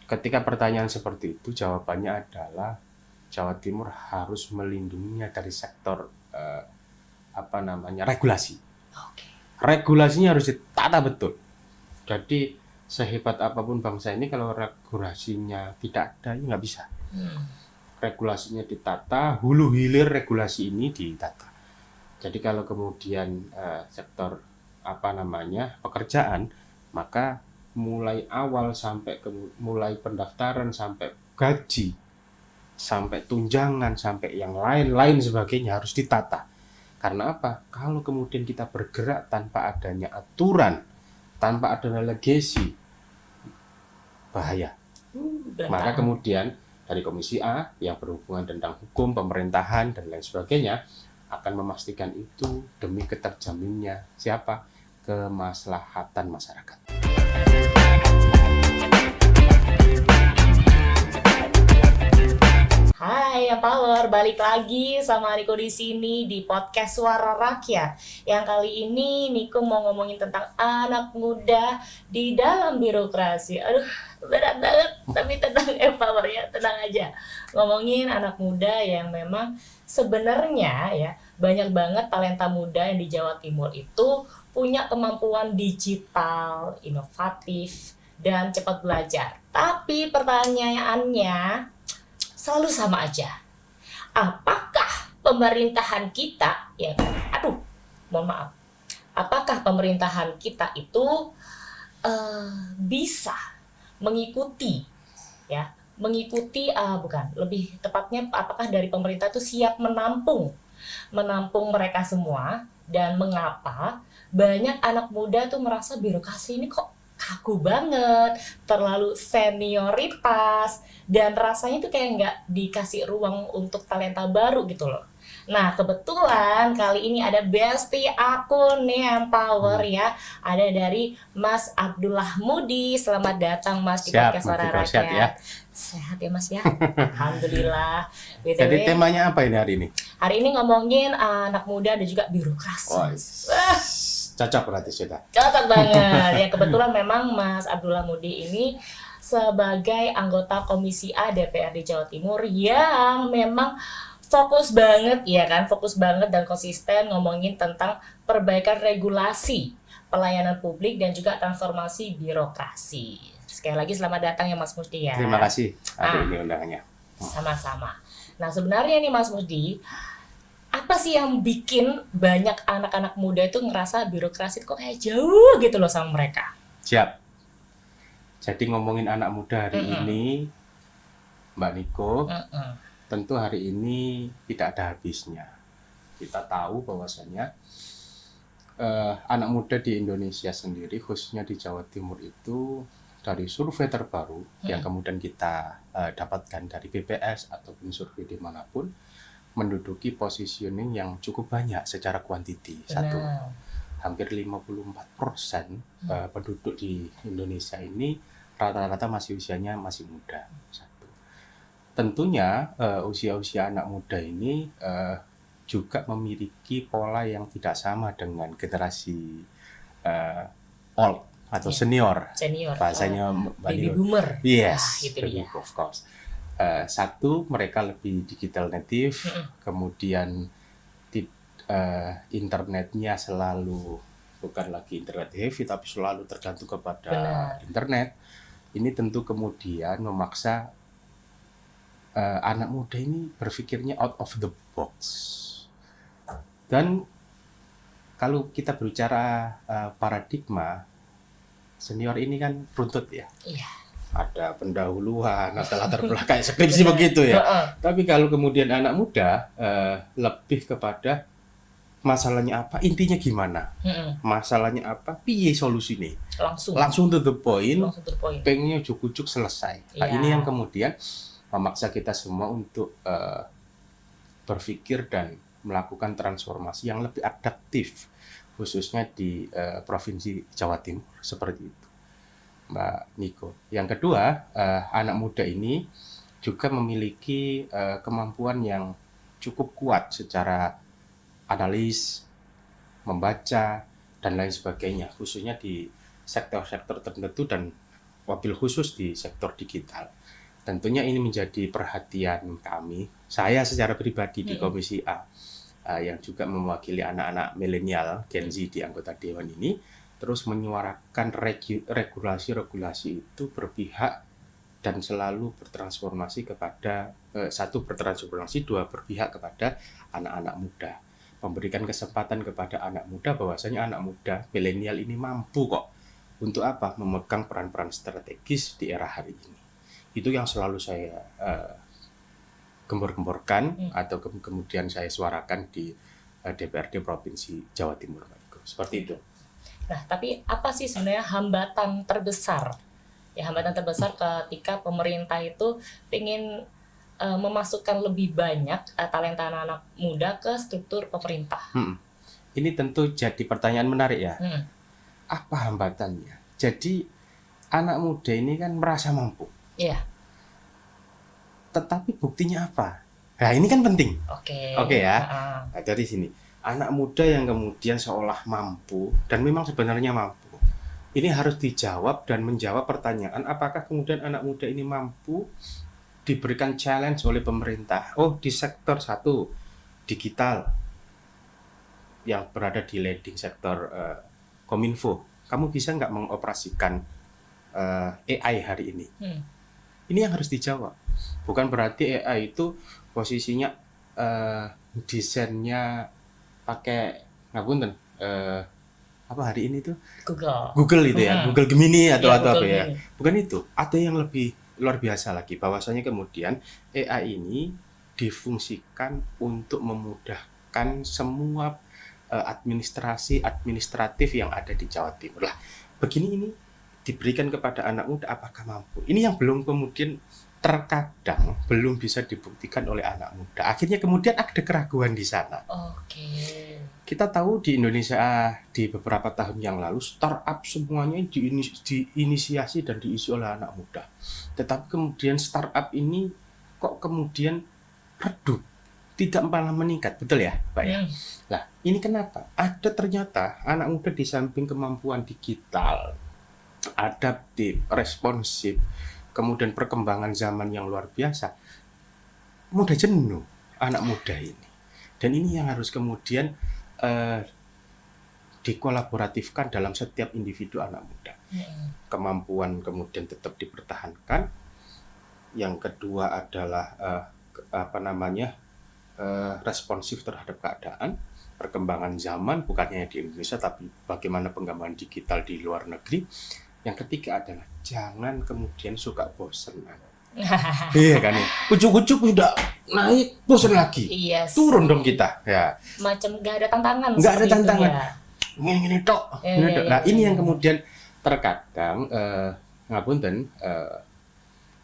ketika pertanyaan seperti itu, jawabannya adalah Jawa Timur harus melindunginya dari sektor regulasi. Oke. Regulasinya harus ditata betul. Jadi sehebat apapun bangsa ini kalau regulasinya tidak ada, ya nggak bisa. Regulasinya ditata, hulu hilir regulasi ini ditata. Jadi kalau kemudian sektor pekerjaan, maka mulai awal sampai mulai pendaftaran sampai gaji, sampai tunjangan, sampai yang lain-lain sebagainya harus ditata. Karena apa? Kalau kemudian kita bergerak tanpa adanya aturan, tanpa adanya legasi, bahaya. Maka kemudian dari Komisi A yang berhubungan tentang hukum, pemerintahan, dan lain sebagainya akan memastikan itu demi keterjaminnya siapa? Kemaslahatan masyarakat. Hai Empower, balik lagi sama Niko di sini di podcast Suara Rakyat. Yang kali ini Niko mau ngomongin tentang anak muda di dalam birokrasi. Aduh, berat banget, tapi tenang Empower ya, tenang aja. Ngomongin anak muda yang memang sebenarnya ya banyak banget talenta muda yang di Jawa Timur itu punya kemampuan digital, inovatif, dan cepat belajar. Tapi pertanyaannya selalu sama aja. Apakah pemerintahan kita, apakah pemerintahan kita itu bisa mengikuti, lebih tepatnya apakah dari pemerintah itu siap menampung mereka semua, dan mengapa banyak anak muda tuh merasa birokrasi ini kok kaku banget, terlalu senioritas, dan rasanya tuh kayak nggak dikasih ruang untuk talenta baru gitu loh. Nah, kebetulan kali ini ada bestie aku nih Empower ya. Ada dari Mas Abdullah Mudi. Selamat datang Mas di podcast Suara Rakyat. Sehat ya? Sehat ya Mas ya? Alhamdulillah. BTW, jadi temanya apa ini hari ini? Hari ini ngomongin anak muda dan juga birokrasi. Cocok berarti sudah. Cocok banget. Ya kebetulan memang Mas Abdullah Mudi ini sebagai anggota Komisi A DPRD Jawa Timur yang memang fokus banget dan konsisten ngomongin tentang perbaikan regulasi pelayanan publik dan juga transformasi birokrasi. Sekali lagi selamat datang ya Mas Mudi ya. Terima kasih hari ini undangannya. Sama-sama. Nah sebenarnya nih Mas Mudi, apa sih yang bikin banyak anak-anak muda itu ngerasa birokrasi kok kayak jauh gitu loh sama mereka? Siap. Jadi ngomongin anak muda hari ini, Mbak Niko, tentu hari ini tidak ada habisnya. Kita tahu bahwasanya anak muda di Indonesia sendiri, khususnya di Jawa Timur itu, dari survei terbaru yang kemudian kita dapatkan dari BPS ataupun survei dimanapun, menduduki positioning yang cukup banyak secara kuantiti. Satu, hampir 54% penduduk di Indonesia ini rata-rata usianya masih muda. Satu, tentunya usia-usia anak muda ini juga memiliki pola yang tidak sama dengan generasi old atau senior. Bahasanya baby boomer. Yes, baby of course. Satu, mereka lebih digital native, kemudian internetnya selalu bukan lagi internet heavy tapi selalu tergantung kepada internet. Ini tentu kemudian memaksa anak muda ini berpikirnya out of the box. Dan kalau kita berbicara paradigma, senior ini kan runtut ya. Iya. Ada pendahuluan, ada latar belakang skripsi begitu ya. Tapi kalau kemudian anak muda lebih kepada masalahnya apa, intinya gimana, masalahnya apa, piye solusi nih, langsung to the point, pengennya ujuk-ujuk selesai. Nah, ini yang kemudian memaksa kita semua untuk berpikir dan melakukan transformasi yang lebih adaptif, khususnya di Provinsi Jawa Timur seperti itu, Mbak Niko. Yang kedua, anak muda ini juga memiliki kemampuan yang cukup kuat secara analis, membaca, dan lain sebagainya, khususnya di sektor-sektor tertentu dan wabil khusus di sektor digital. Tentunya ini menjadi perhatian kami, saya secara pribadi di Komisi A, yang juga mewakili anak-anak milenial Gen Z di anggota Dewan ini, terus menyuarakan regulasi-regulasi itu berpihak dan selalu bertransformasi kepada satu, bertransformasi, dua, berpihak kepada anak-anak muda. Memberikan kesempatan kepada anak muda bahwasanya anak muda milenial ini mampu kok untuk apa? Memegang peran-peran strategis di era hari ini. Itu yang selalu saya gembor-gemborkan atau kemudian saya suarakan di DPRD Provinsi Jawa Timur. Seperti itu. Nah, tapi apa sih sebenarnya hambatan terbesar? Ya, hambatan terbesar ketika pemerintah itu ingin memasukkan lebih banyak talenta anak-anak muda ke struktur pemerintah. Ini tentu jadi pertanyaan menarik ya. Apa hambatannya? Jadi anak muda ini kan merasa mampu. Iya. Tetapi buktinya apa? Nah, ini kan penting. Oke ya. Nah, dari sini anak muda yang kemudian seolah mampu dan memang sebenarnya mampu. Ini harus dijawab dan menjawab pertanyaan apakah kemudian anak muda ini mampu diberikan challenge oleh pemerintah. Oh, di sektor 1 digital yang berada di leading sektor Kominfo, kamu bisa nggak mengoperasikan AI hari ini? Ini yang harus dijawab. Bukan berarti AI itu posisinya desainnya pakai ngapunten apa hari ini tuh Google itu ya, Google Gemini atau apa ya. Bukan itu. Ada yang lebih luar biasa lagi, bahwasanya kemudian AI ini difungsikan untuk memudahkan semua administratif yang ada di Jawa Timur. Lah, begini ini diberikan kepada anak muda, apakah mampu? Ini yang belum kemudian terkadang belum bisa dibuktikan oleh anak muda. Akhirnya kemudian ada keraguan di sana. Kita tahu di Indonesia di beberapa tahun yang lalu startup semuanya diinisiasi dan diisi oleh anak muda. Tetapi kemudian startup ini kok kemudian redup, tidak malah meningkat, betul ya, Pak ya? Nah, ini kenapa? Ada ternyata anak muda di samping kemampuan digital, adaptif, responsif, kemudian perkembangan zaman yang luar biasa, mudah jenuh anak muda ini. Dan ini yang harus kemudian dikolaboratifkan dalam setiap individu anak muda. Kemampuan kemudian tetap dipertahankan. Yang kedua adalah responsif terhadap keadaan, perkembangan zaman, bukannya di Indonesia tapi bagaimana pengembangan digital di luar negeri. Yang ketiga adalah jangan kemudian suka bosan. Iya kan ya. Ujuk-ujuk udah naik, bosan lagi. Yes. Turun dong kita. Ya. Macam nggak ada tantangan. Nggak ada tantangan. Ya. Ini tok. Nah, ini yang kemudian terkadang ngapunten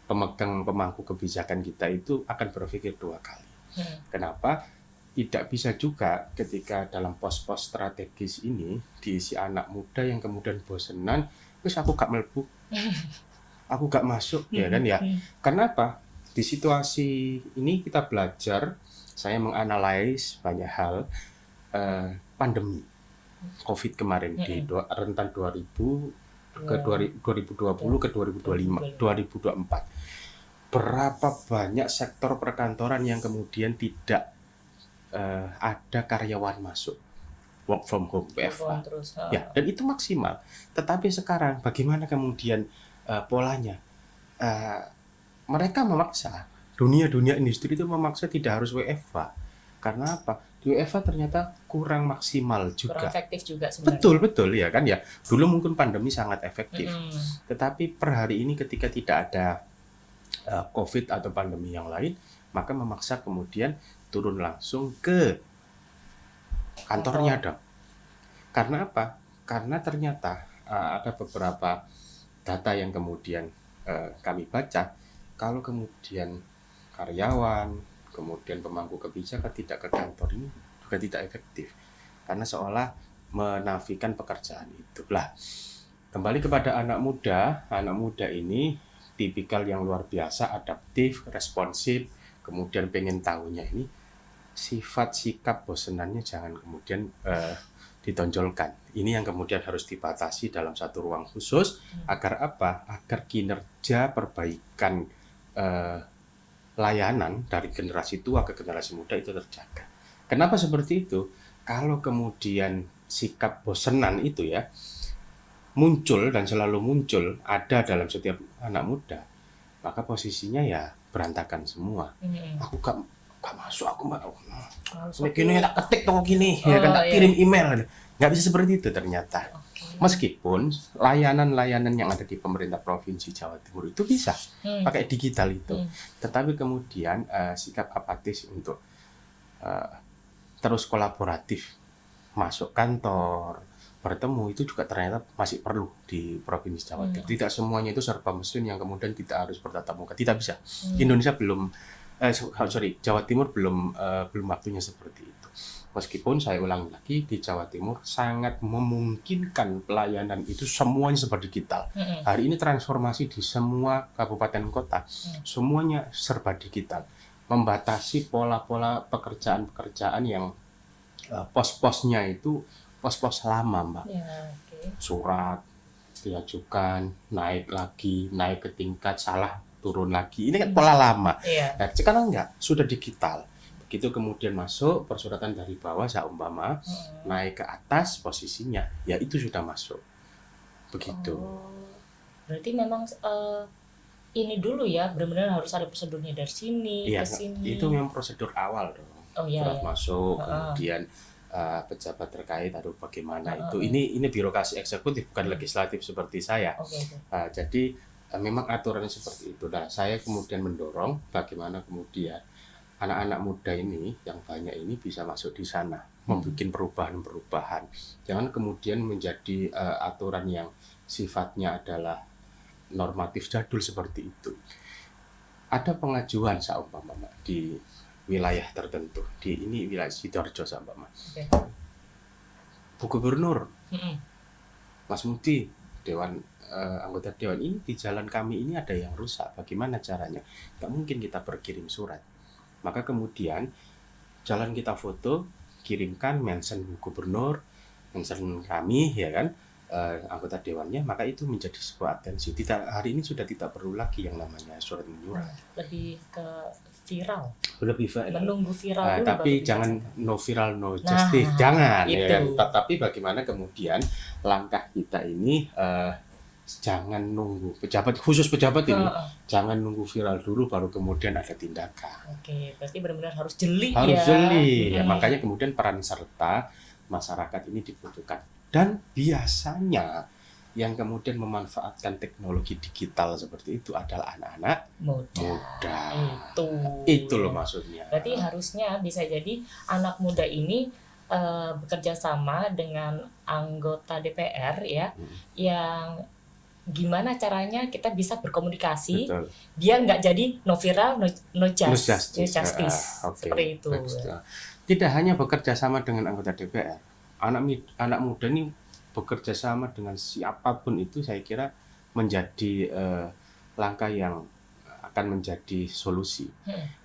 pemegang pemangku kebijakan kita itu akan berpikir 2 kali. Kenapa? Tidak bisa juga ketika dalam pos-pos strategis ini diisi anak muda yang kemudian bosenan, terus aku gak melebu, aku gak masuk, ya kan ya. Kenapa? Di situasi ini kita belajar, saya menganalisis banyak hal, pandemi COVID kemarin di rentan 2000 ke 2020 ke 2025, 2024. Berapa banyak sektor perkantoran yang kemudian tidak ada karyawan masuk work from home WFH. Ya, dan itu maksimal. Tetapi sekarang bagaimana kemudian polanya? Mereka memaksa, dunia industri itu memaksa tidak harus WFH. Karena apa? Di WFH ternyata kurang maksimal juga. Kurang efektif juga sebenarnya. Betul ya kan ya. Dulu mungkin pandemi sangat efektif. Tetapi per hari ini ketika tidak ada COVID atau pandemi yang lain, maka memaksa kemudian turun langsung ke kantornya dong. Karena apa? Karena ternyata ada beberapa data yang kemudian kami baca, kalau kemudian karyawan, kemudian pemangku kebijakan tidak ke kantor ini juga tidak efektif. Karena seolah menafikan pekerjaan itu. Lah, kembali kepada anak muda ini tipikal yang luar biasa, adaptif, responsif, kemudian pengen tahunya ini sifat sikap bosenannya jangan kemudian ditonjolkan. Ini yang kemudian harus dibatasi dalam satu ruang khusus agar apa? Agar kinerja perbaikan layanan dari generasi tua ke generasi muda itu terjaga. Kenapa seperti itu? Kalau kemudian sikap bosenan itu ya muncul dan selalu muncul ada dalam setiap anak muda, maka posisinya ya berantakan semua. Aku gak masuk, aku gini tak ketik toko gini, ya kan tak kirim email, nggak bisa seperti itu ternyata. Meskipun layanan-layanan yang ada di pemerintah provinsi Jawa Timur itu bisa pakai digital itu, tetapi kemudian sikap apatis untuk terus kolaboratif masuk kantor, bertemu itu juga ternyata masih perlu di provinsi Jawa Timur. Tidak semuanya itu serba mesin yang kemudian tidak harus bertatap muka, tidak bisa. Indonesia belum Jawa Timur belum waktunya seperti itu. Meskipun saya ulangi lagi, di Jawa Timur sangat memungkinkan pelayanan itu semuanya serba digital. Hari ini transformasi di semua kabupaten kota, semuanya serba digital. Membatasi pola-pola pekerjaan-pekerjaan yang pos-posnya itu pos-pos lama, Mbak. Surat diajukan, naik lagi, naik ke tingkat, salah turun lagi. Ini kan pola lama. Nah, sekarang enggak, sudah digital. Begitu kemudian masuk persuratan dari bawah, seumpama naik ke atas posisinya, ya itu sudah masuk. Begitu. Berarti memang ini dulu ya, benar-benar harus ada prosedurnya dari sini ke sini. Itu memang prosedur awal dong. Surat masuk, kemudian pejabat terkait aduh bagaimana itu. Ini birokrasi eksekutif, bukan legislatif seperti saya. Jadi memang aturannya seperti itu. Nah, saya kemudian mendorong bagaimana kemudian anak-anak muda ini yang banyak ini bisa masuk di sana, membuat perubahan-perubahan. Jangan kemudian menjadi aturan yang sifatnya adalah normatif jadul seperti itu. Ada pengajuan seumpama di wilayah tertentu, di ini wilayah Sidoarjo seumpama. Bu Gubernur, Mas Muti, anggota dewan ini di jalan kami ini ada yang rusak, bagaimana caranya? Gak mungkin kita berkirim surat. Maka kemudian jalan kita foto, kirimkan, mention Bu Gubernur, mention kami, ya kan, anggota dewannya, maka itu menjadi sebuah atensi. Hari ini sudah tidak perlu lagi yang namanya surat menyurat. Lebih ke viral. Lebih viral. Menunggu viral dulu. Tapi jangan no viral no justice, jangan. Itu. Ya kan? Tapi bagaimana kemudian langkah kita ini jangan nunggu khusus pejabat ini, jangan nunggu viral dulu baru kemudian ada tindakan. Berarti benar-benar harus jeli harus jeli. Ya, makanya kemudian peran serta masyarakat ini dibutuhkan. Dan biasanya yang kemudian memanfaatkan teknologi digital seperti itu adalah anak-anak muda. Itu loh maksudnya. Berarti harusnya bisa jadi anak muda ini bekerja sama dengan anggota DPR ya, yang gimana caranya kita bisa berkomunikasi. Betul. Biar nggak jadi no viral no justice. Seperti itu. Tidak hanya bekerja sama dengan anggota DPR, anak muda ini bekerja sama dengan siapapun itu saya kira menjadi langkah yang akan menjadi solusi.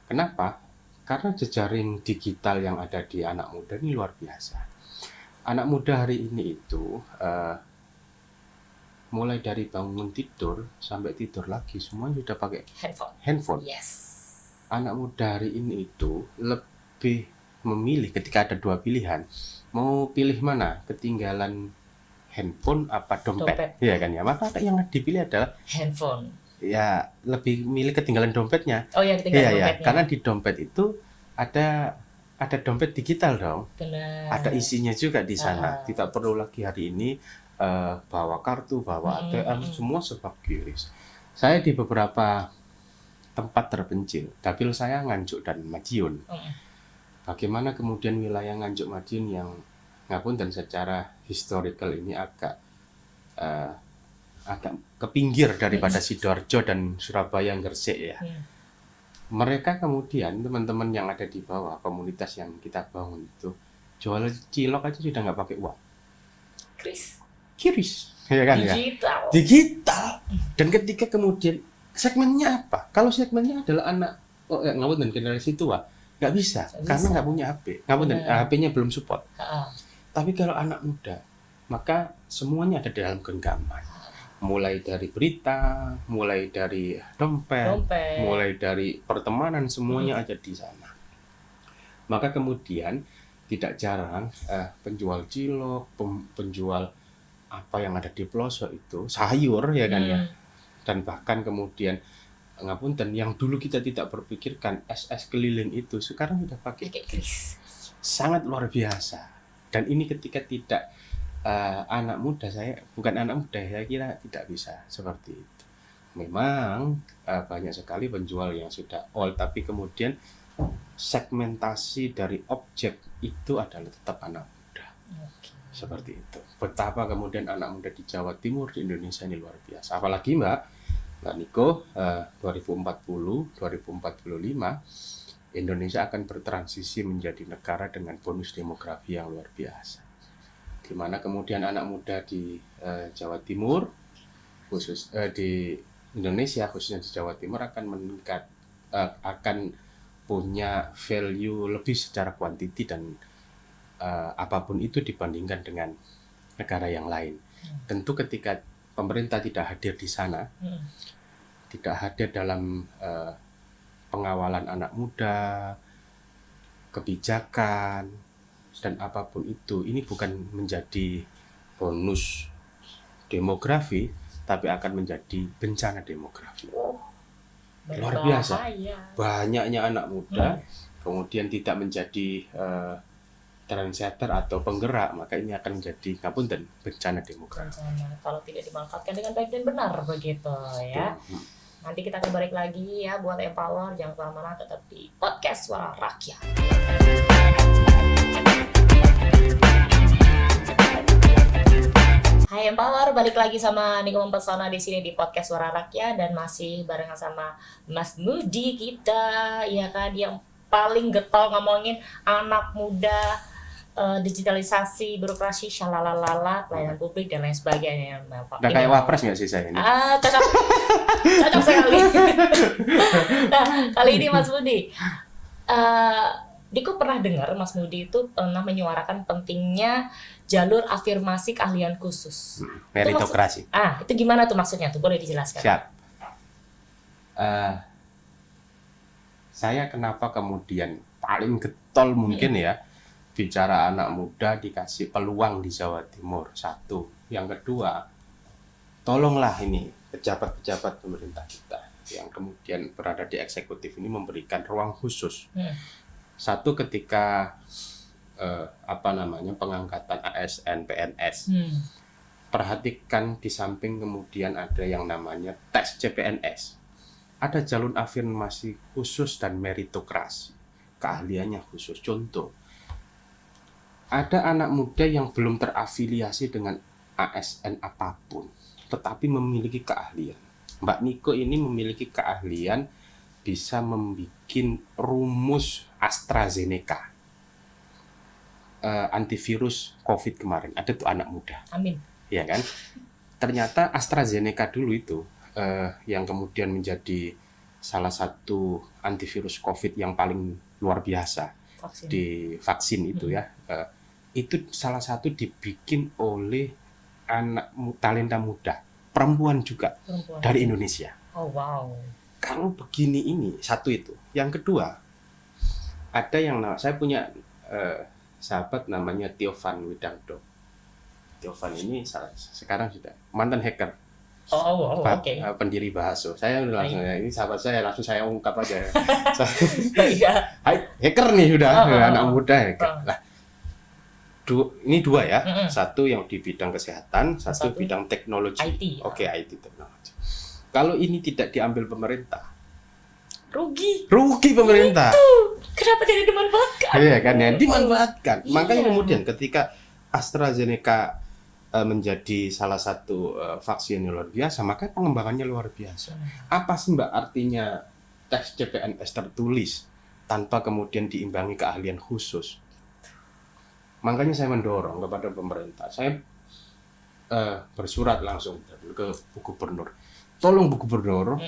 Kenapa? Karena jejaring digital yang ada di anak muda ini luar biasa. Anak muda hari ini itu mulai dari bangun tidur sampai tidur lagi semuanya sudah pakai handphone. Anak muda hari ini itu lebih memilih ketika ada dua pilihan, mau pilih mana, ketinggalan handphone apa dompet. Ya kan ya, maka yang dipilih adalah handphone. Ya lebih milih ketinggalan dompetnya. Ketinggalan dompetnya. Karena di dompet itu ada dompet digital dong. Benar. Ada isinya juga di sana. Tidak perlu lagi hari ini bawa kartu, bawa ATM, semua serba QRIS. Saya di beberapa tempat terpencil, dapil saya Nganjuk dan Madiun. Bagaimana kemudian wilayah Nganjuk Madiun yang ngapunten secara historical ini agak ke pinggir daripada Sidoarjo dan Surabaya Gresik ya. Mereka kemudian teman-teman yang ada di bawah komunitas yang kita bangun itu jual cilok aja sudah nggak pakai uang. QRIS, ya kan digital. Dan ketika kemudian segmennya apa? Kalau segmennya adalah anak dan generasi tua, nggak bisa karena nggak punya HP, HP-nya belum support. Tapi kalau anak muda, maka semuanya ada di dalam genggaman. Mulai dari berita, mulai dari dompet, mulai dari pertemanan, semuanya ada di sana. Maka kemudian tidak jarang penjual cilok, penjual apa yang ada di pelosok itu, sayur ya kan ya. Dan bahkan kemudian ngapunten yang dulu kita tidak berpikirkan es keliling itu sekarang sudah pakai kris. Sangat luar biasa. Dan ini ketika tidak anak muda, saya kira tidak bisa seperti itu. Memang banyak sekali penjual yang sudah old, tapi kemudian segmentasi dari objek itu adalah tetap anak muda. Seperti itu. Betapa kemudian anak muda di Jawa Timur, di Indonesia ini luar biasa. Apalagi Mbak Niko, 2040, 2045 Indonesia akan bertransisi menjadi negara dengan bonus demografi yang luar biasa. Di mana kemudian anak muda di Jawa Timur, di Indonesia khususnya di Jawa Timur akan meningkat, akan punya value lebih secara kuantiti dan apapun itu dibandingkan dengan negara yang lain. Tentu ketika pemerintah tidak hadir di sana, tidak hadir dalam pengawalan anak muda, kebijakan, dan apapun itu, ini bukan menjadi bonus demografi, tapi akan menjadi bencana demografi. Luar biasa. Banyaknya anak muda, kemudian tidak menjadi trendsetter atau penggerak, maka ini akan menjadi bencana demografi. Kalau tidak dimanfaatkan dengan baik dan benar begitu ya. Nanti kita akan balik lagi ya buat Empower, jangan kemana-mana, tetap di podcast Suara Rakyat. Hai Empower, balik lagi sama Niko Mempesona di sini di podcast Suara Rakyat dan masih barengan sama Mas Moody kita, ya kan, yang paling getol ngomongin anak muda, digitalisasi, birokrasi, shalalalala, pelayanan publik dan lain sebagainya. Udah kayak wapres nggak sih saya ini? Cocok sekali. Nah, kali ini Mas Moody, Diko pernah dengar Mas Moody itu pernah menyuarakan pentingnya jalur afirmasi keahlian khusus. Meritokrasi. Itu gimana tuh maksudnya tuh? Boleh dijelaskan? Siap. Saya kenapa kemudian paling getol mungkin ya bicara anak muda dikasih peluang di Jawa Timur, satu. Yang kedua, tolonglah ini pejabat-pejabat pemerintah kita yang kemudian berada di eksekutif ini memberikan ruang khusus. Satu, ketika pengangkatan ASN, PNS. Perhatikan di samping kemudian ada yang namanya tes CPNS. Ada jalur afirmasi khusus dan meritokrasi. Keahliannya khusus. Contoh, ada anak muda yang belum terafiliasi dengan ASN apapun, tetapi memiliki keahlian. Mbak Niko ini memiliki keahlian bisa membuat rumus AstraZeneca, antivirus COVID kemarin. Ada tuh anak muda. Amin. Ya kan? Ternyata AstraZeneca dulu itu yang kemudian menjadi salah satu antivirus COVID yang paling luar biasa di vaksin itu ya. Itu salah satu dibikin oleh anak talenta muda, perempuan juga dari Indonesia. Oh wow. Kalau begini ini satu itu. Yang kedua, ada yang saya punya sahabat namanya Tiovan Widardo. Tiovan ini sekarang sudah mantan hacker. Oke. Pendiri Bahaso. Saya langsung ini sahabat saya, langsung saya ungkap aja. Hai, hacker nih sudah, anak muda hacker. Lah, ini dua ya. Satu yang di bidang kesehatan, satu bidang teknologi. IT. Oke, IT teknologi. Kalau ini tidak diambil pemerintah, rugi pemerintah. Itu kenapa tidak dimanfaatkan? Iya kan ya, dimanfaatkan. Iya. Makanya kemudian ketika AstraZeneca menjadi salah satu vaksin yang luar biasa, maka pengembangannya luar biasa. Apa sih Mbak artinya tes CPNS tertulis tanpa kemudian diimbangi keahlian khusus? Makanya saya mendorong kepada pemerintah. Saya bersurat langsung ke Bu Gubernur. Tolong Bu Gubernur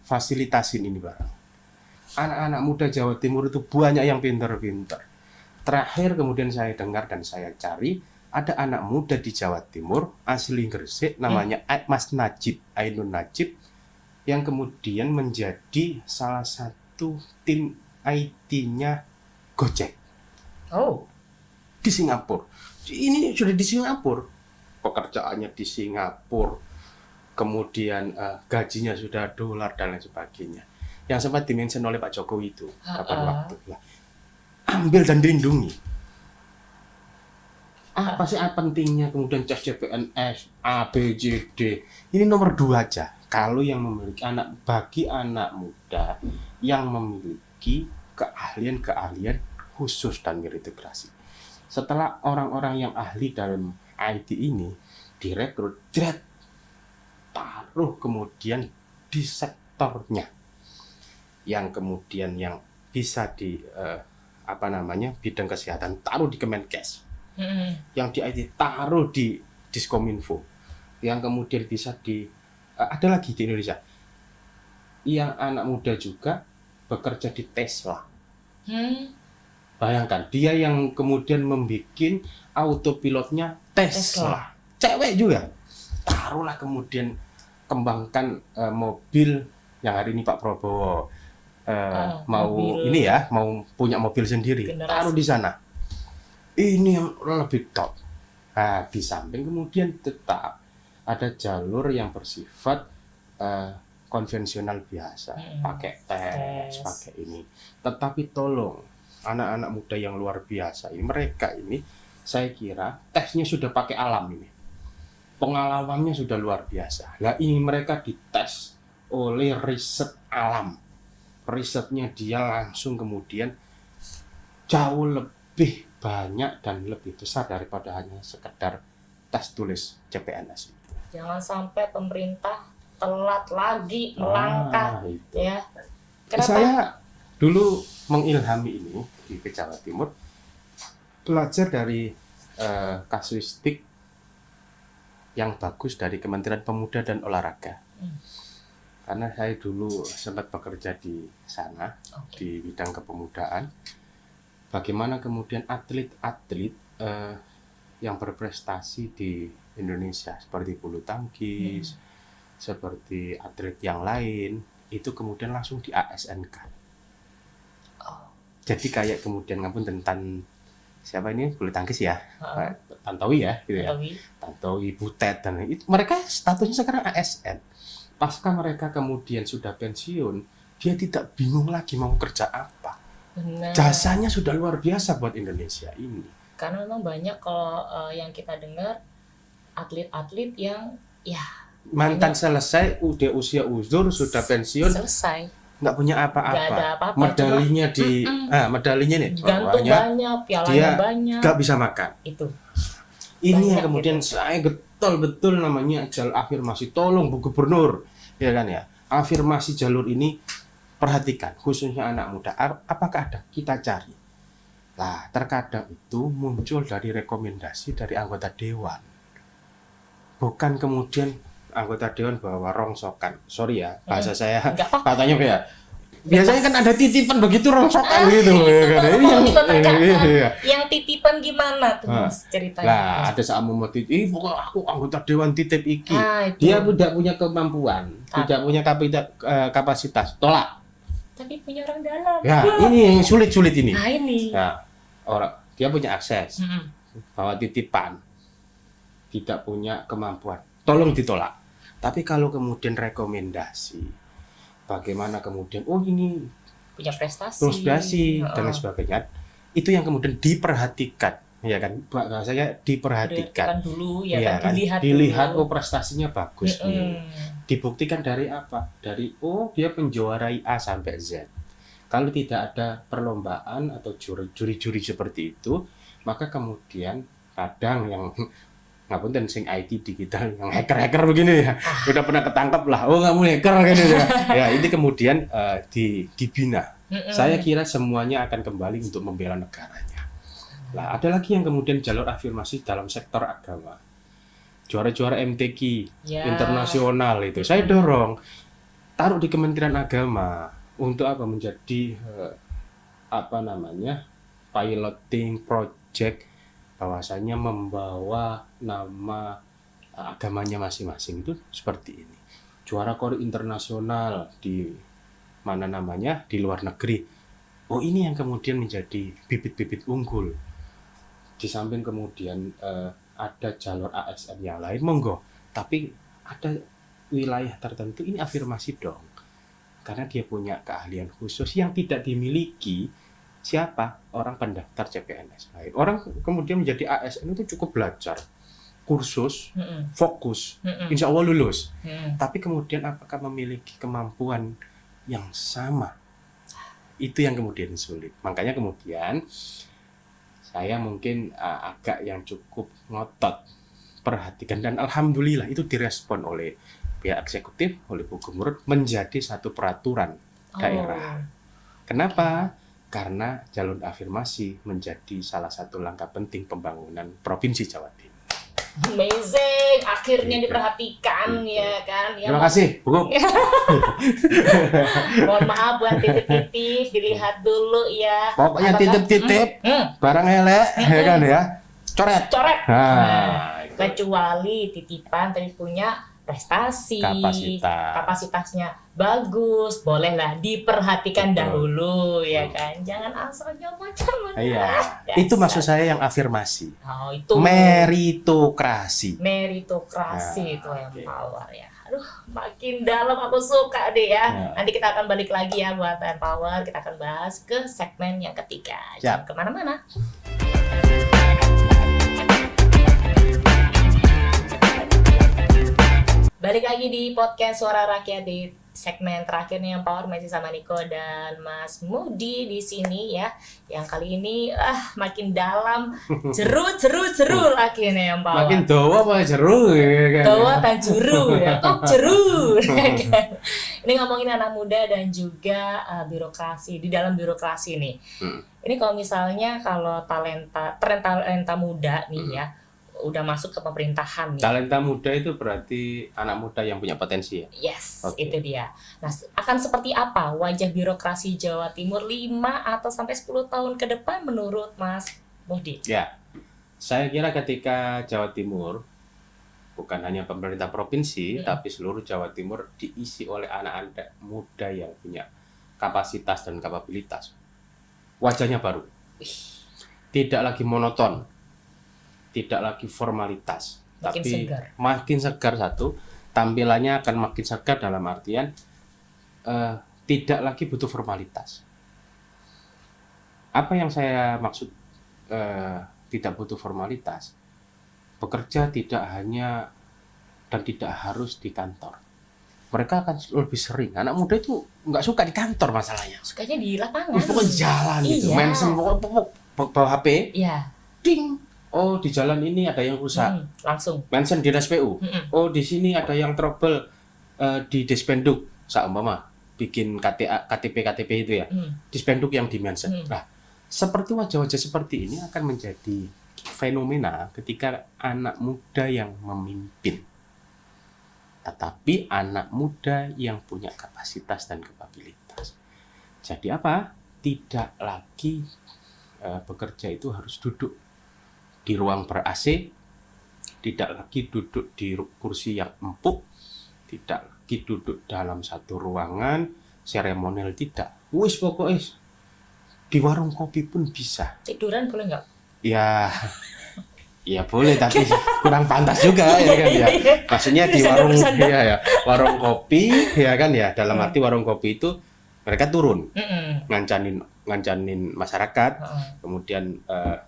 fasilitasin ini barang. Anak-anak muda Jawa Timur itu banyak yang pintar-pintar. Terakhir kemudian saya dengar dan saya cari, ada anak muda di Jawa Timur, asli Gresik, namanya Mas Najib, Ainun Najib, yang kemudian menjadi salah satu tim IT-nya Gojek. Oh. Di Singapura. Ini sudah di Singapura. Pekerjaannya di Singapura. Kemudian gajinya sudah dolar dan lain sebagainya. Yang sempat dimention oleh Pak Jokowi itu kapan waktu. Lah, ambil dan dilindungi. Apa sih pentingnya kemudian tes CPNS, A, B, C, D? Ini nomor 2 aja. Kalau yang memiliki anak, bagi anak muda yang memiliki keahlian-keahlian khusus dan meritokrasi. Setelah orang-orang yang ahli dalam IT ini direkrut, taruh kemudian di sektornya, yang kemudian yang bisa di bidang kesehatan taruh di Kemenkes, yang di IT taruh di Diskominfo, yang kemudian bisa ada lagi di Indonesia yang anak muda juga bekerja di Tesla. Bayangkan, dia yang kemudian membuat autopilotnya Tesla. Cewek juga. Taruhlah kemudian kembangkan mobil yang hari ini Pak Prabowo mau punya mobil sendiri. Generasi. Taruh di sana. Ini yang lebih top. Nah, di samping kemudian tetap ada jalur yang bersifat konvensional biasa, pakai tes, pakai ini. Tetapi tolong anak-anak muda yang luar biasa ini, mereka ini saya kira tesnya sudah pakai alam ini, pengalamannya sudah luar biasa. Nah ini mereka dites oleh riset alam, risetnya dia langsung kemudian jauh lebih banyak dan lebih besar daripada hanya sekedar tes tulis CPNS. Jangan sampai pemerintah telat lagi melangkah, ya. Kenapa? Saya dulu mengilhami ini di Jawa Timur, belajar dari kasuistik yang bagus dari Kementerian Pemuda dan Olahraga. Karena saya dulu sempat bekerja di sana, di bidang kepemudaan. Bagaimana kemudian atlet-atlet yang berprestasi di Indonesia seperti bulu tangkis, seperti atlet yang lain, itu kemudian langsung di ASN-kan. Jadi kayak kemudian tentang siapa ini bulu tangkis ya, Tantowi ya, gitu ya, Tantowi, Butet dan itu mereka statusnya sekarang ASN. Pasca mereka kemudian sudah pensiun, dia tidak bingung lagi mau kerja apa. Benar. Jasanya sudah luar biasa buat Indonesia ini. Karena memang banyak kalau yang kita dengar atlet-atlet yang mantan selesai, udah usia uzur, sudah pensiun, selesai, nggak punya apa-apa. Nggak ada apa-apa, medalinya medalinya nih, gantung banyak, pialanya banyak, nggak bisa makan. Itu. Ini yang kemudian saya betul namanya jalur afirmasi. Tolong Bu Gubernur, ya kan ya, afirmasi jalur ini perhatikan, khususnya anak muda. Apakah ada? Kita cari. Nah, terkadang itu muncul dari rekomendasi dari anggota dewan. Bukan kemudian anggota dewan bawa rongsokan. Sorry ya, bahasa saya katanya ya. Biasanya kan ada titipan begitu rongsokan gitu ya kan. Yang titipan gimana tuh Mas ceritanya? Lah, ada saat mau titip, pokoknya aku anggota dewan titip iki. Dia tidak punya kemampuan, tidak punya kapasitas. Tolak. Tapi punya orang dalam. Ya, ini yang sulit-sulit ini. Nah, ini. Nah, dia punya akses. Bawa titipan. Tidak punya kemampuan. Tolong ditolak. Tapi kalau kemudian rekomendasi, bagaimana kemudian ini punya prestasi dan lain sebagainya, itu yang kemudian diperhatikan, ya kan? Bahasanya diperhatikan dulu, ya kan? Dilihat dulu. Prestasinya bagus nih. Dibuktikan dari apa? Dari dia menjuarai A sampai Z. Kalau tidak ada perlombaan atau juri-juri seperti itu, maka kemudian kadang yang ngapunten sing IT digital yang hacker begini ya, udah pernah ketangkap lah, kamu hacker gitu ya. Ya ini kemudian dibina. Saya kira semuanya akan kembali untuk membela negaranya. Lah ada lagi yang kemudian jalur afirmasi dalam sektor agama. Juara-juara MTQ internasional itu saya dorong taruh di Kementerian Agama untuk menjadi piloting project bahwasanya membawa nama agamanya masing-masing itu seperti ini. Juara kori internasional di mana namanya di luar negeri. Oh, ini yang kemudian menjadi bibit-bibit unggul. Di samping kemudian ada jalur ASN yang lain, monggo. Tapi ada wilayah tertentu ini afirmasi dong. Karena dia punya keahlian khusus yang tidak dimiliki siapa? Orang pendaftar CPNS lain. Orang kemudian menjadi ASN itu cukup belajar, kursus, fokus, insya Allah lulus. Tapi kemudian apakah memiliki kemampuan yang sama? Itu yang kemudian sulit. Makanya kemudian saya mungkin agak yang cukup ngotot perhatikan, dan alhamdulillah itu direspon oleh pihak eksekutif, oleh Bu Gubernur menjadi satu peraturan daerah. Kenapa? Karena jalur afirmasi menjadi salah satu langkah penting pembangunan Provinsi Jawa Timur. Amazing, akhirnya diperhatikan ya kan. Ya, terima kasih, Bu. Mohon maaf buat titip-titip, dilihat dulu ya. Pokoknya titip-titip, barang elek, ya kan ya, coret. Nah, kecuali titipan tapi punya prestasi, kapasitas. kapasitasnya bagus, bolehlah diperhatikan dahulu ya kan. Jangan asal nyomot-nyomot. Iya, itu maksud saya yang afirmasi. Oh, itu Meritokrasi. Meritokrasi itu yang power ya. Aduh, makin dalam aku suka deh ya. Nanti kita akan balik lagi ya buat Power. Kita akan bahas ke segmen yang ketiga. Jangan kemana-mana. Balik lagi di podcast Suara Rakyat di segmen terakhir nih yang Power, masih sama Niko dan Mas Mudi di sini ya. Yang kali ini makin dalam, jeru akhirnya yang Power. Makin dawa apa jeru ya kan. Dawa dan juru ya. Jeru. Ini ngomongin anak muda dan juga birokrasi, di dalam birokrasi nih. Ini kalau misalnya talenta muda nih ya, udah masuk ke pemerintahan nih. Talenta muda itu berarti anak muda yang punya potensi ya? Yes, itu dia. Nah, akan seperti apa wajah birokrasi Jawa Timur 5 atau sampai 10 tahun ke depan menurut Mas Mudi? Ya, saya kira ketika Jawa Timur bukan hanya pemerintah provinsi, tapi seluruh Jawa Timur diisi oleh anak-anak muda yang punya kapasitas dan kapabilitas. Wajahnya baru. Tidak lagi monoton. Tidak lagi formalitas, makin segar satu, tampilannya akan makin segar dalam artian tidak lagi butuh formalitas. Apa yang saya maksud tidak butuh formalitas? Bekerja tidak hanya dan tidak harus di kantor. Mereka akan lebih sering. Anak muda itu nggak suka di kantor masalahnya. Sukanya di lapangan. Pokoknya jalan gitu, mention bawa HP, ding. Oh, di jalan ini ada yang rusak. Langsung. Mention dinas PU. Oh, di sini ada yang trouble di Dispenduk. Seumpama bikin KTP itu ya. Dispenduk yang di-mention. Nah, seperti wajah-wajah seperti ini akan menjadi fenomena ketika anak muda yang memimpin. Tetapi anak muda yang punya kapasitas dan kapabilitas. Jadi apa? Tidak lagi bekerja itu harus duduk di ruang ber-AC, tidak lagi duduk di kursi yang empuk, tidak lagi duduk dalam satu ruangan seremonial, tidak. Wis pokoknya di warung kopi pun bisa. Tiduran boleh nggak? Ya, ya boleh, tapi kurang pantas juga ya kan ya. Maksudnya di warung kopi ya kan ya. Dalam arti warung kopi itu mereka turun, ngancanin masyarakat, kemudian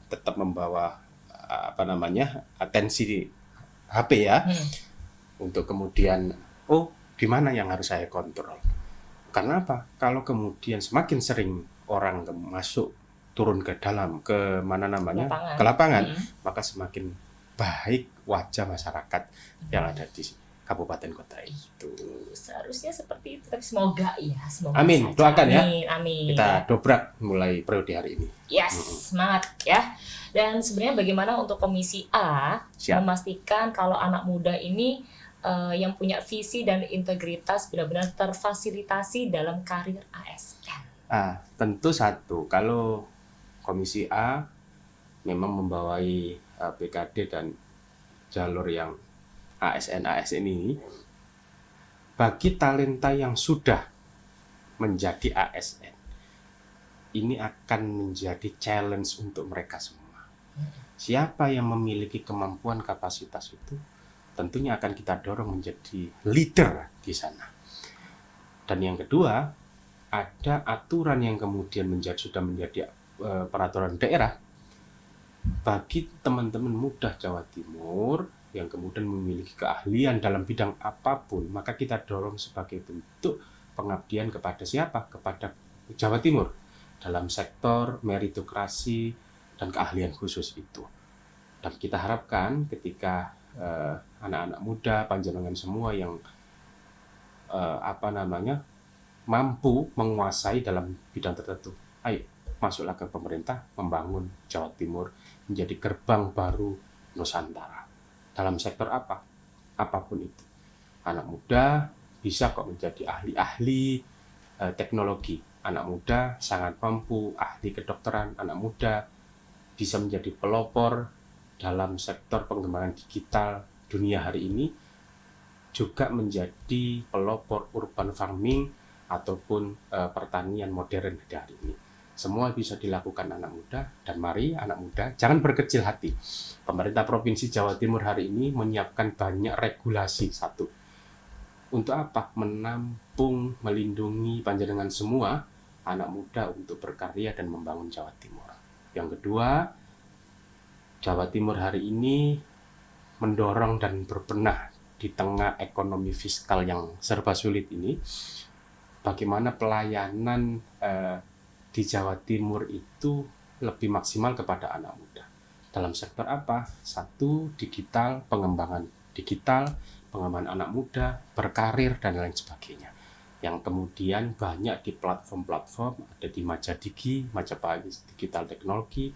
tetap membawa atensi HP ya, untuk kemudian di mana yang harus saya kontrol. Karena apa? Kalau kemudian semakin sering orang masuk turun ke dalam ke lapangan, maka semakin baik wajah masyarakat yang ada di kabupaten kota itu. Seharusnya seperti itu, tapi semoga ya, amin, saja. Doakan ya. Amin. Kita dobrak mulai periode hari ini. Yes, semangat ya. Dan sebenarnya bagaimana untuk Komisi A memastikan kalau anak muda ini yang punya visi dan integritas benar-benar terfasilitasi dalam karir ASN? Tentu satu, kalau Komisi A memang membawai PKD dan jalur yang ASN ini, bagi talenta yang sudah menjadi ASN, ini akan menjadi challenge untuk mereka semua. Siapa yang memiliki kemampuan kapasitas itu, tentunya akan kita dorong menjadi leader di sana. Dan yang kedua, ada aturan yang kemudian sudah menjadi peraturan daerah bagi teman-teman muda Jawa Timur yang kemudian memiliki keahlian dalam bidang apapun, maka kita dorong sebagai bentuk pengabdian kepada siapa? Kepada Jawa Timur dalam sektor meritokrasi dan keahlian khusus itu. Dan kita harapkan ketika anak-anak muda, panjenengan semua yang mampu menguasai dalam bidang tertentu, ayo masuklah ke pemerintah, membangun Jawa Timur menjadi gerbang baru Nusantara. Dalam sektor apa? Apapun itu. Anak muda bisa kok menjadi ahli-ahli teknologi. Anak muda sangat mampu, ahli kedokteran. Anak muda bisa menjadi pelopor dalam sektor pengembangan digital dunia hari ini, juga menjadi pelopor urban farming ataupun pertanian modern hari ini. Semua bisa dilakukan anak muda, dan mari anak muda jangan berkecil hati. Pemerintah Provinsi Jawa Timur hari ini menyiapkan banyak regulasi. Satu, untuk apa? Menampung, melindungi panjenengan semua anak muda untuk berkarya dan membangun Jawa Timur. Yang kedua, Jawa Timur hari ini mendorong dan berbenah di tengah ekonomi fiskal yang serba sulit ini. Bagaimana pelayanan di Jawa Timur itu lebih maksimal kepada anak muda. Dalam sektor apa? Satu, digital, pengembangan digital, pengembangan anak muda, berkarir, dan lain sebagainya. Yang kemudian banyak di platform-platform, ada di Majadigi, Majapahit Digital Teknologi,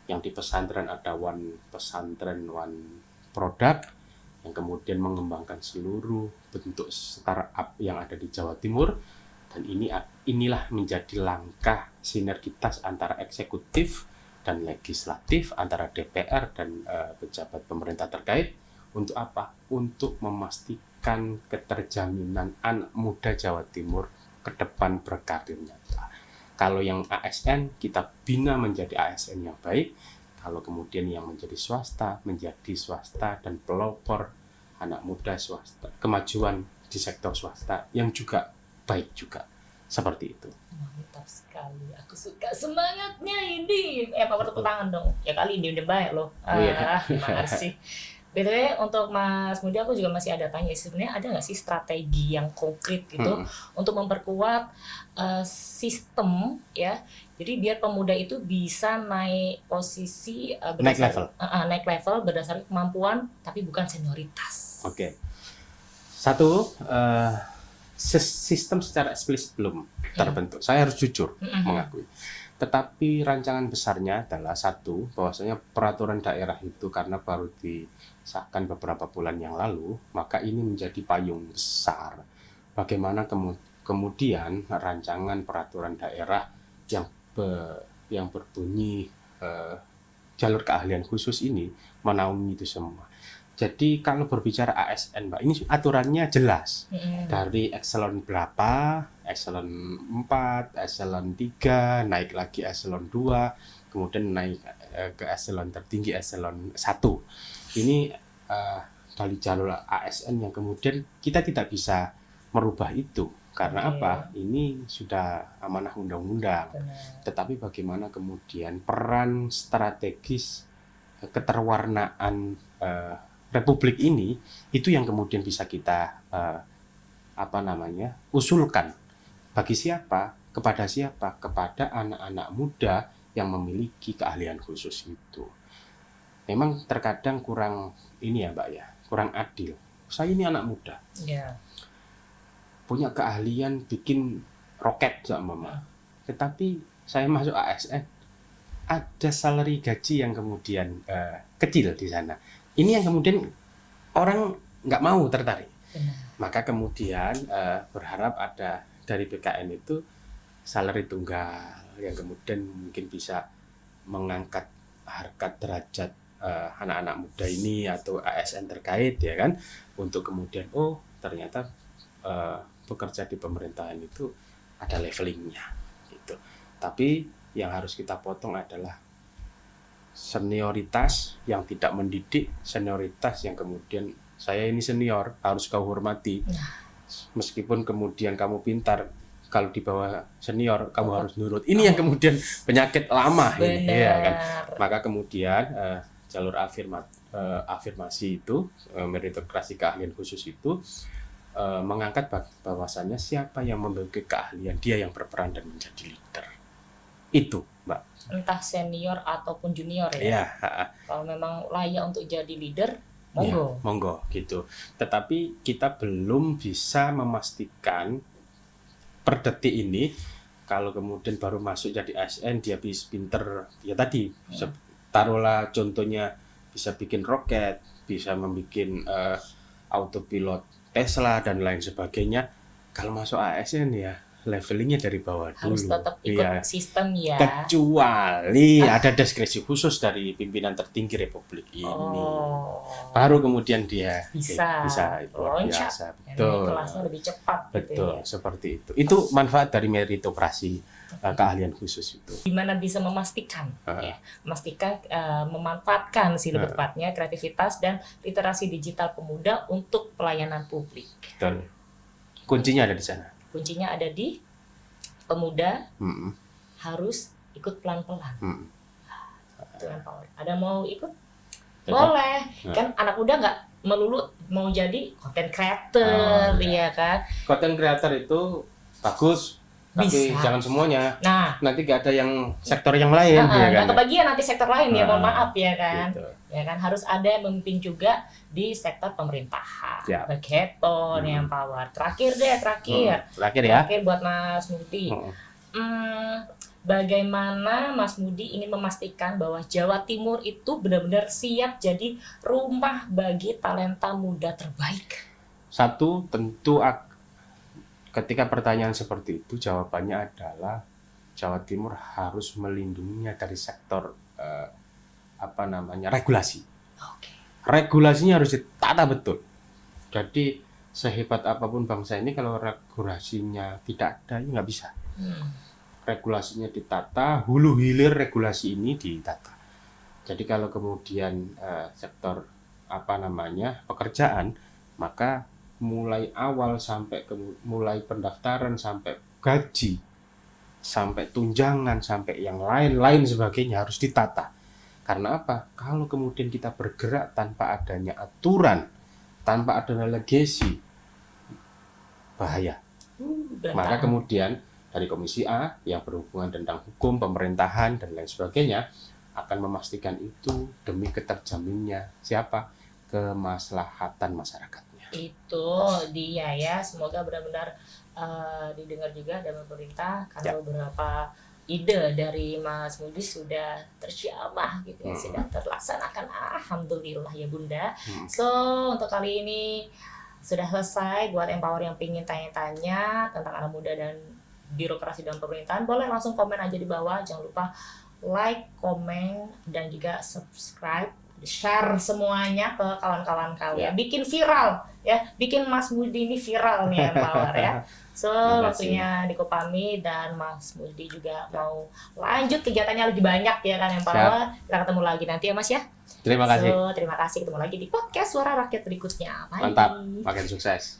yang di pesantren ada One Pesantren One Product, yang kemudian mengembangkan seluruh bentuk startup yang ada di Jawa Timur. Dan inilah menjadi langkah sinergitas antara eksekutif dan legislatif, antara DPR dan pejabat pemerintah terkait. Untuk apa? Untuk memastikan keterjaminan anak muda Jawa Timur ke depan berkarir nyata. Kalau yang ASN, kita bina menjadi ASN yang baik. Kalau kemudian yang menjadi swasta dan pelopor anak muda swasta, kemajuan di sektor swasta yang juga baik juga. Seperti itu. Mantap sekali, aku suka semangatnya ini. Pak tepuk tangan dong. Ya kali ini udah baik loh. Terima kasih. BTW untuk Mas Mudi, aku juga masih ada tanya, sebenarnya ada nggak sih strategi yang konkret gitu untuk memperkuat sistem ya, jadi biar pemuda itu bisa naik posisi naik level berdasarkan kemampuan tapi bukan senioritas. Oke. Satu, sistem secara eksplisit belum terbentuk. Saya harus jujur mengakui. Tetapi rancangan besarnya adalah satu, bahwasanya peraturan daerah itu karena baru disahkan beberapa bulan yang lalu, maka ini menjadi payung besar. Bagaimana kemudian rancangan peraturan daerah yang berbunyi jalur keahlian khusus ini menaungi itu semua. Jadi kalau berbicara ASN, Mbak, ini aturannya jelas. Dari eselon berapa, eselon 4, eselon 3, naik lagi eselon 2, kemudian naik ke eselon tertinggi, eselon 1. Ini dari jalur ASN yang kemudian kita tidak bisa merubah itu. Karena apa? Ini sudah amanah undang-undang. Tetapi bagaimana kemudian peran strategis keterwarnaan Republik ini, itu yang kemudian bisa kita usulkan. Bagi siapa? Kepada siapa? Kepada anak-anak muda yang memiliki keahlian khusus itu. Memang terkadang kurang ini ya Mbak ya, kurang adil. Saya ini anak muda, punya keahlian bikin roket sama tetapi saya masuk ASN, ada salary gaji yang kemudian kecil di sana. Ini yang kemudian orang nggak mau tertarik. Maka kemudian berharap ada dari BKN itu salary tunggal yang kemudian mungkin bisa mengangkat harkat derajat anak-anak muda ini atau ASN terkait ya kan, untuk kemudian ternyata bekerja di pemerintahan itu ada levelingnya gitu. Tapi yang harus kita potong adalah senioritas yang tidak mendidik, senioritas yang kemudian saya ini senior harus kau hormati. Meskipun kemudian kamu pintar, kalau di bawah senior kamu harus nurut. Ini yang kemudian penyakit lama ini, ya kan. Maka kemudian jalur afirmasi itu, meritokrasi keahlian khusus itu mengangkat bahwasannya siapa yang memiliki keahlian, dia yang berperan dan menjadi leader. Itu, Mbak. Entah senior ataupun junior ya. Kalau memang layak untuk jadi leader, monggo. Ya, monggo gitu. Tetapi kita belum bisa memastikan per detik ini, kalau kemudian baru masuk jadi ASN dia bisa pinter, ya tadi taruhlah contohnya bisa bikin roket, bisa membuat autopilot Tesla dan lain sebagainya. Kalau masuk ASN ya levelingnya dari bawah dulu. Harus tetap ikut sistem ya. Kecuali ada diskresi khusus dari pimpinan tertinggi Republik ini. Baru kemudian dia bisa luar biasa. Betul. Kelasnya lebih cepat. Betul, gitu ya. Seperti itu. Itu manfaat dari meritokrasi keahlian khusus itu. Gimana bisa memastikan, memanfaatkan sih lebih tepatnya kreativitas dan literasi digital pemuda untuk pelayanan publik. Betul. Kuncinya ada di sana. Kuncinya ada di pemuda harus ikut pelan-pelan. Itu yang power. Ada mau ikut? Boleh. Kan anak muda nggak melulu mau jadi content creator, ya kan? Content creator itu bagus, tapi jangan semuanya. Nanti gak ada yang sektor yang lain, ya kan? Kebagian nanti sektor lain ya, mohon maaf ya kan. Gitu. Ya kan harus ada yang memimpin juga di sektor pemerintahan. Begitu nih yang power. Terakhir ya. Terakhir buat Mas Mudi. Bagaimana Mas Mudi ingin memastikan bahwa Jawa Timur itu benar-benar siap jadi rumah bagi talenta muda terbaik? Satu, tentu ketika pertanyaan seperti itu jawabannya adalah Jawa Timur harus melindunginya dari sektor regulasi. Regulasinya harus ditata betul. Jadi sehebat apapun bangsa ini kalau regulasinya tidak ada, ya nggak bisa. Regulasinya ditata, hulu hilir regulasi ini ditata. Jadi kalau kemudian sektor pekerjaan, maka mulai awal sampai mulai pendaftaran sampai gaji, sampai tunjangan, sampai yang lain-lain sebagainya harus ditata. Karena apa? Kalau kemudian kita bergerak tanpa adanya aturan, tanpa adanya legasi, bahaya. Maka kemudian dari Komisi A yang berhubungan tentang hukum, pemerintahan, dan lain sebagainya akan memastikan itu demi keterjaminnya siapa? Kemaslahatan masyarakatnya. Itu dia ya, semoga benar-benar didengar juga dari pemerintah, karena beberapa ide dari Mas Mudi sudah terjamah gitu ya, sudah terlaksanakan, alhamdulillah ya Bunda. So untuk kali ini sudah selesai. Buat Empower yang pengen tanya-tanya tentang anak muda dan birokrasi dalam pemerintahan, boleh langsung komen aja di bawah. Jangan lupa like, komen, dan juga subscribe, share semuanya ke kawan-kawan kalian. Bikin viral ya, bikin Mas Mudi ini viral nih Empower ya. So waktunya Niko pamit, dan Mas Mudi juga mau lanjut kegiatannya lebih banyak ya kan Empower. Kita ketemu lagi nanti ya Mas ya. Terima kasih. Terima kasih, ketemu lagi di podcast Suara Rakyat berikutnya. Bye. Mantap, makin sukses.